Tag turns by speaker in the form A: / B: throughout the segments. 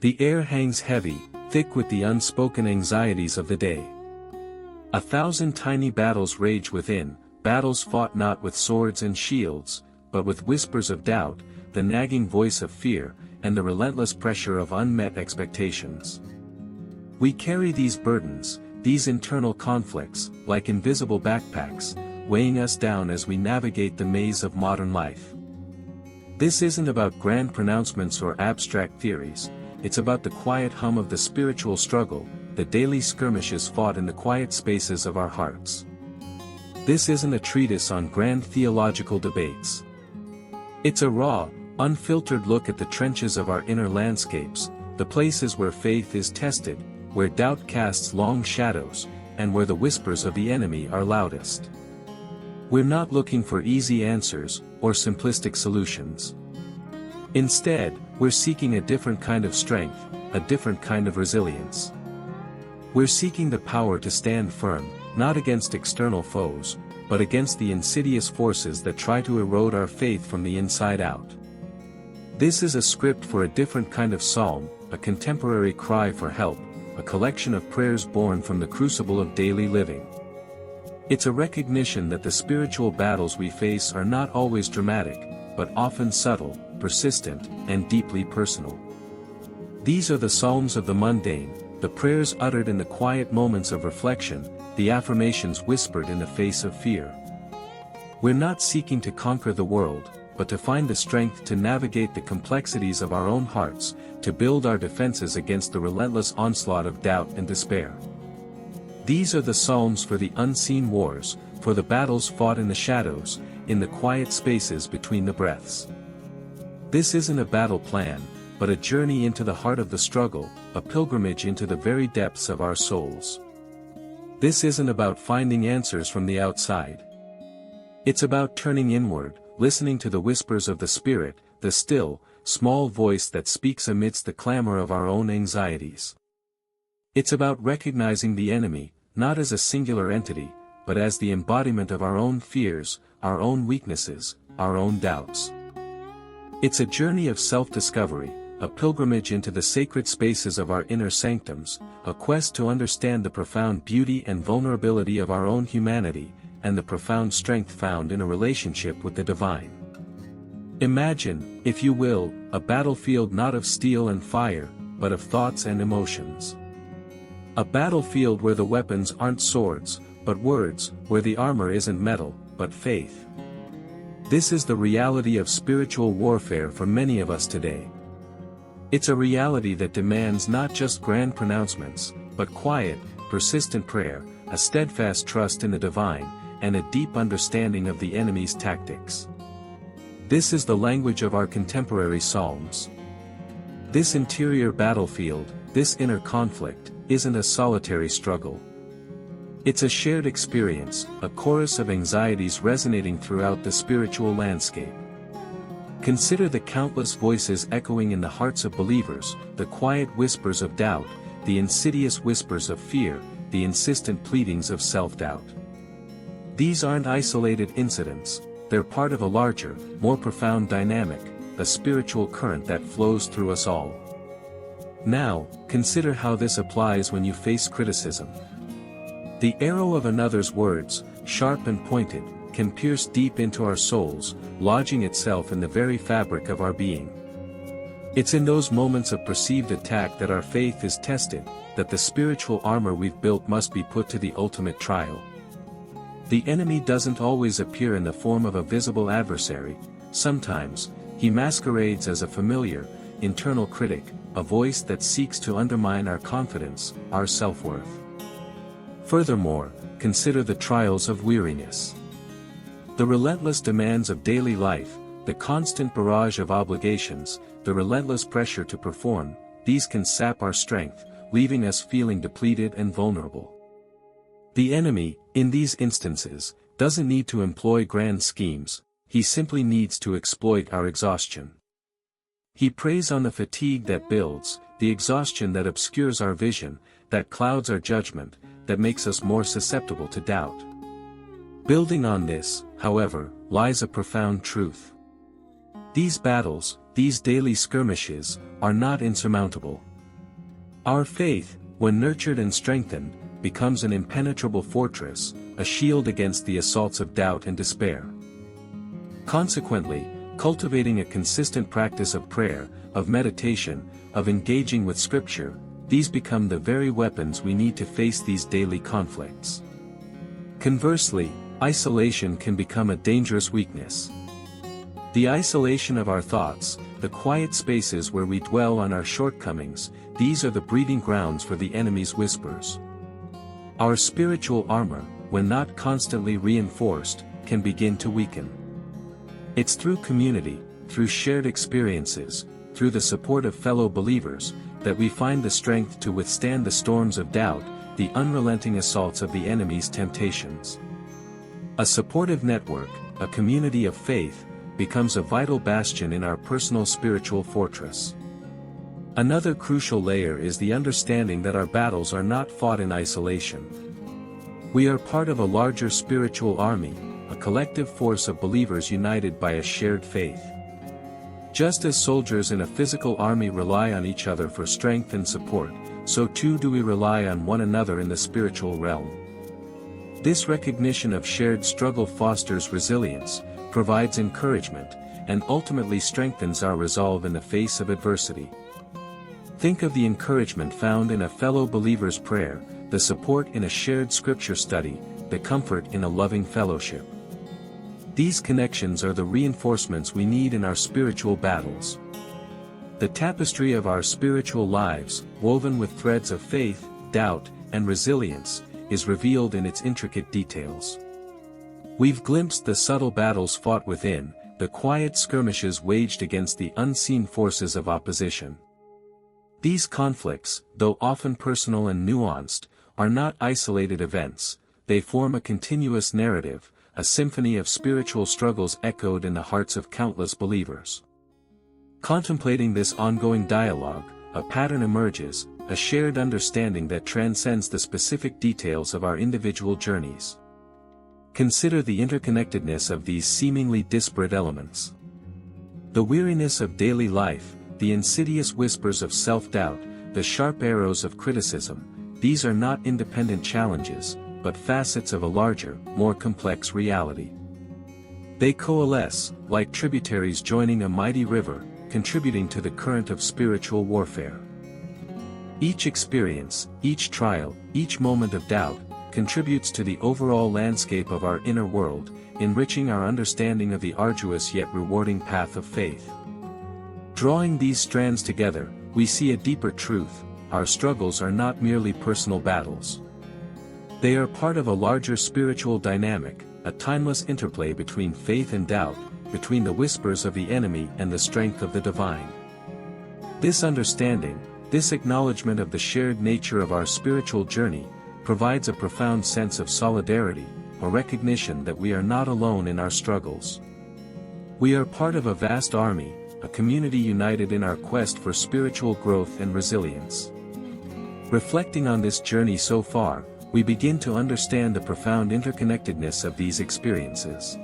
A: The air hangs heavy, thick with the unspoken anxieties of the day. 1,000 tiny battles rage within, battles fought not with swords and shields, but with whispers of doubt, the nagging voice of fear, and the relentless pressure of unmet expectations. We carry these burdens, these internal conflicts, like invisible backpacks, weighing us down as we navigate the maze of modern life. This isn't about grand pronouncements or abstract theories, it's about the quiet hum of the spiritual struggle, the daily skirmishes fought in the quiet spaces of our hearts. This isn't a treatise on grand theological debates. It's a raw, unfiltered look at the trenches of our inner landscapes, the places where faith is tested, where doubt casts long shadows, and where the whispers of the enemy are loudest. We're not looking for easy answers, or simplistic solutions. Instead, we're seeking a different kind of strength, a different kind of resilience. We're seeking the power to stand firm, not against external foes, but against the insidious forces that try to erode our faith from the inside out. This is a script for a different kind of psalm, a contemporary cry for help, a collection of prayers born from the crucible of daily living. It's a recognition that the spiritual battles we face are not always dramatic, but often subtle, persistent, and deeply personal. These are the psalms of the mundane, the prayers uttered in the quiet moments of reflection, the affirmations whispered in the face of fear. We're not seeking to conquer the world, but to find the strength to navigate the complexities of our own hearts, to build our defenses against the relentless onslaught of doubt and despair. These are the psalms for the unseen wars, for the battles fought in the shadows, in the quiet spaces between the breaths. This isn't a battle plan, but a journey into the heart of the struggle, a pilgrimage into the very depths of our souls. This isn't about finding answers from the outside. It's about turning inward, listening to the whispers of the Spirit, the still, small voice that speaks amidst the clamor of our own anxieties. It's about recognizing the enemy, not as a singular entity, but as the embodiment of our own fears, our own weaknesses, our own doubts. It's a journey of self-discovery, a pilgrimage into the sacred spaces of our inner sanctums, a quest to understand the profound beauty and vulnerability of our own humanity, and the profound strength found in a relationship with the divine. Imagine, if you will, a battlefield not of steel and fire, but of thoughts and emotions. A battlefield where the weapons aren't swords, but words, where the armor isn't metal, but faith. This is the reality of spiritual warfare for many of us today. It's a reality that demands not just grand pronouncements, but quiet, persistent prayer, a steadfast trust in the divine, and a deep understanding of the enemy's tactics. This is the language of our contemporary psalms. This interior battlefield, this inner conflict, isn't a solitary struggle. It's a shared experience, a chorus of anxieties resonating throughout the spiritual landscape. Consider the countless voices echoing in the hearts of believers, the quiet whispers of doubt, the insidious whispers of fear, the insistent pleadings of self-doubt. These aren't isolated incidents, they're part of a larger, more profound dynamic, a spiritual current that flows through us all. Now, consider how this applies when you face criticism. The arrow of another's words, sharp and pointed, can pierce deep into our souls, lodging itself in the very fabric of our being. It's in those moments of perceived attack that our faith is tested, that the spiritual armor we've built must be put to the ultimate trial. The enemy doesn't always appear in the form of a visible adversary. Sometimes, he masquerades as a familiar, internal critic, a voice that seeks to undermine our confidence, our self-worth. Furthermore, consider the trials of weariness. The relentless demands of daily life, the constant barrage of obligations, the relentless pressure to perform, these can sap our strength, leaving us feeling depleted and vulnerable. The enemy, in these instances, doesn't need to employ grand schemes, he simply needs to exploit our exhaustion. He preys on the fatigue that builds, the exhaustion that obscures our vision, that clouds our judgment, that makes us more susceptible to doubt. Building on this, however, lies a profound truth. These battles, these daily skirmishes, are not insurmountable, Our faith, when nurtured and strengthened, becomes an impenetrable fortress, a shield against the assaults of doubt and despair. Consequently, cultivating a consistent practice of prayer, of meditation, of engaging with Scripture, these become the very weapons we need to face these daily conflicts. Conversely, isolation can become a dangerous weakness. The isolation of our thoughts, the quiet spaces where we dwell on our shortcomings, these are the breeding grounds for the enemy's whispers. Our spiritual armor, when not constantly reinforced, can begin to weaken. It's through community, through shared experiences, through the support of fellow believers, that we find the strength to withstand the storms of doubt, the unrelenting assaults of the enemy's temptations. A supportive network, a community of faith, becomes a vital bastion in our personal spiritual fortress. Another crucial layer is the understanding that our battles are not fought in isolation. We are part of a larger spiritual army, a collective force of believers united by a shared faith. Just as soldiers in a physical army rely on each other for strength and support, so too do we rely on one another in the spiritual realm. This recognition of shared struggle fosters resilience, provides encouragement, and ultimately strengthens our resolve in the face of adversity. Think of the encouragement found in a fellow believer's prayer, the support in a shared scripture study, the comfort in a loving fellowship. These connections are the reinforcements we need in our spiritual battles. The tapestry of our spiritual lives, woven with threads of faith, doubt, and resilience, is revealed in its intricate details. We've glimpsed the subtle battles fought within, the quiet skirmishes waged against the unseen forces of opposition. These conflicts, though often personal and nuanced, are not isolated events, they form a continuous narrative, a symphony of spiritual struggles echoed in the hearts of countless believers. Contemplating this ongoing dialogue, a pattern emerges, a shared understanding that transcends the specific details of our individual journeys. Consider the interconnectedness of these seemingly disparate elements. The weariness of daily life, the insidious whispers of self-doubt, the sharp arrows of criticism, these are not independent challenges, but facets of a larger, more complex reality. They coalesce, like tributaries joining a mighty river, contributing to the current of spiritual warfare. Each experience, each trial, each moment of doubt, contributes to the overall landscape of our inner world, enriching our understanding of the arduous yet rewarding path of faith. Drawing these strands together, we see a deeper truth: our struggles are not merely personal battles. They are part of a larger spiritual dynamic, a timeless interplay between faith and doubt, between the whispers of the enemy and the strength of the divine. This understanding, this acknowledgement of the shared nature of our spiritual journey, provides a profound sense of solidarity, a recognition that we are not alone in our struggles. We are part of a vast army, a community united in our quest for spiritual growth and resilience. Reflecting on this journey so far, we begin to understand the profound interconnectedness of these experiences.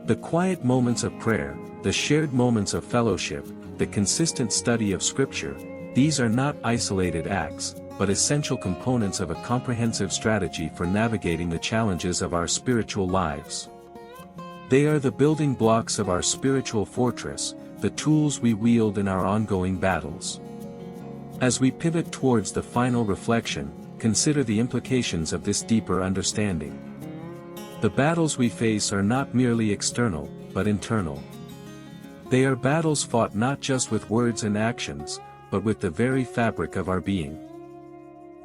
A: The quiet moments of prayer, the shared moments of fellowship, the consistent study of Scripture, these are not isolated acts, but essential components of a comprehensive strategy for navigating the challenges of our spiritual lives. They are the building blocks of our spiritual fortress, the tools we wield in our ongoing battles. As we pivot towards the final reflection, consider the implications of this deeper understanding. The battles we face are not merely external, but internal. They are battles fought not just with words and actions, but with the very fabric of our being.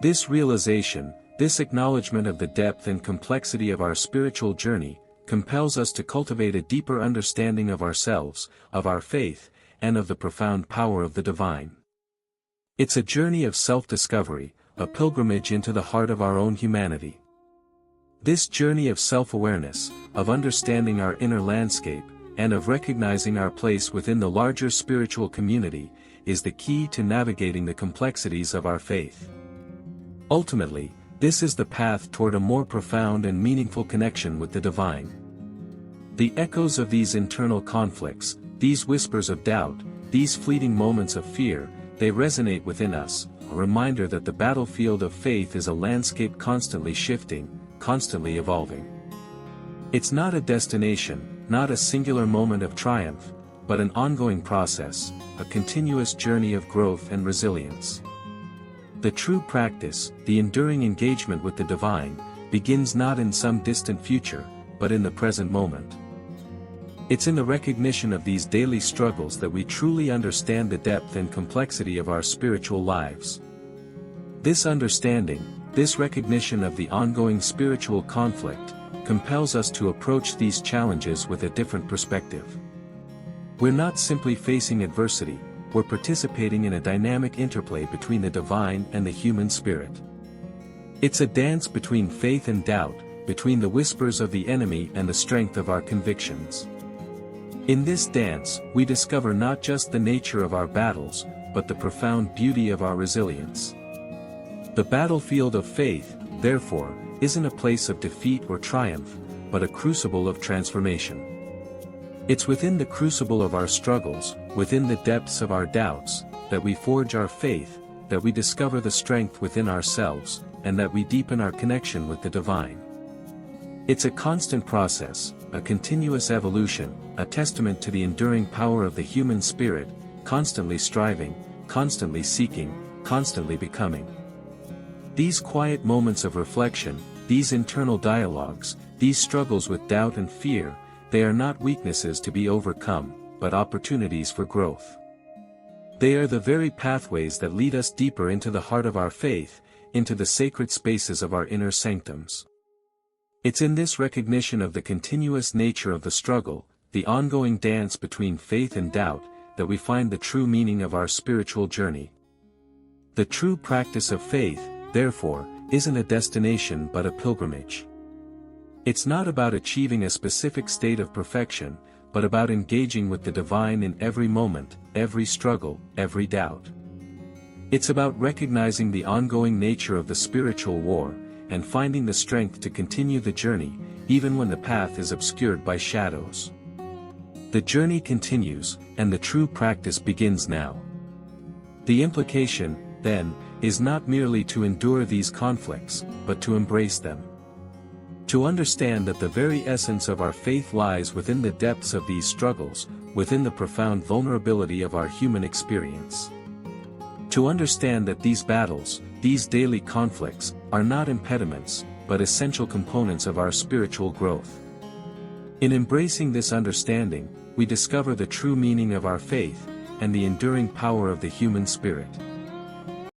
A: This realization, this acknowledgement of the depth and complexity of our spiritual journey, compels us to cultivate a deeper understanding of ourselves, of our faith, and of the profound power of the divine. It's a journey of self-discovery, a pilgrimage into the heart of our own humanity. This journey of self-awareness, of understanding our inner landscape, and of recognizing our place within the larger spiritual community, is the key to navigating the complexities of our faith. Ultimately, this is the path toward a more profound and meaningful connection with the divine. The echoes of these internal conflicts, these whispers of doubt, these fleeting moments of fear, they resonate within us, a reminder that the battlefield of faith is a landscape constantly shifting, constantly evolving. It's not a destination, not a singular moment of triumph, but an ongoing process, a continuous journey of growth and resilience. The true practice, the enduring engagement with the divine, begins not in some distant future, but in the present moment. It's in the recognition of these daily struggles that we truly understand the depth and complexity of our spiritual lives. This understanding, this recognition of the ongoing spiritual conflict, compels us to approach these challenges with a different perspective. We're not simply facing adversity, we're participating in a dynamic interplay between the divine and the human spirit. It's a dance between faith and doubt, between the whispers of the enemy and the strength of our convictions. In this dance, we discover not just the nature of our battles, but the profound beauty of our resilience. The battlefield of faith, therefore, isn't a place of defeat or triumph, but a crucible of transformation. It's within the crucible of our struggles, within the depths of our doubts, that we forge our faith, that we discover the strength within ourselves, and that we deepen our connection with the divine. It's a constant process, a continuous evolution, a testament to the enduring power of the human spirit, constantly striving, constantly seeking, constantly becoming. These quiet moments of reflection, these internal dialogues, these struggles with doubt and fear, they are not weaknesses to be overcome, but opportunities for growth. They are the very pathways that lead us deeper into the heart of our faith, into the sacred spaces of our inner sanctums. It's in this recognition of the continuous nature of the struggle, the ongoing dance between faith and doubt, that we find the true meaning of our spiritual journey. The true practice of faith, therefore, isn't a destination but a pilgrimage. It's not about achieving a specific state of perfection, but about engaging with the divine in every moment, every struggle, every doubt. It's about recognizing the ongoing nature of the spiritual war, and finding the strength to continue the journey, even when the path is obscured by shadows. The journey continues, and the true practice begins now. The implication, then, is not merely to endure these conflicts, but to embrace them. To understand that the very essence of our faith lies within the depths of these struggles, within the profound vulnerability of our human experience. To understand that these battles, these daily conflicts, are not impediments, but essential components of our spiritual growth. In embracing this understanding, we discover the true meaning of our faith, and the enduring power of the human spirit.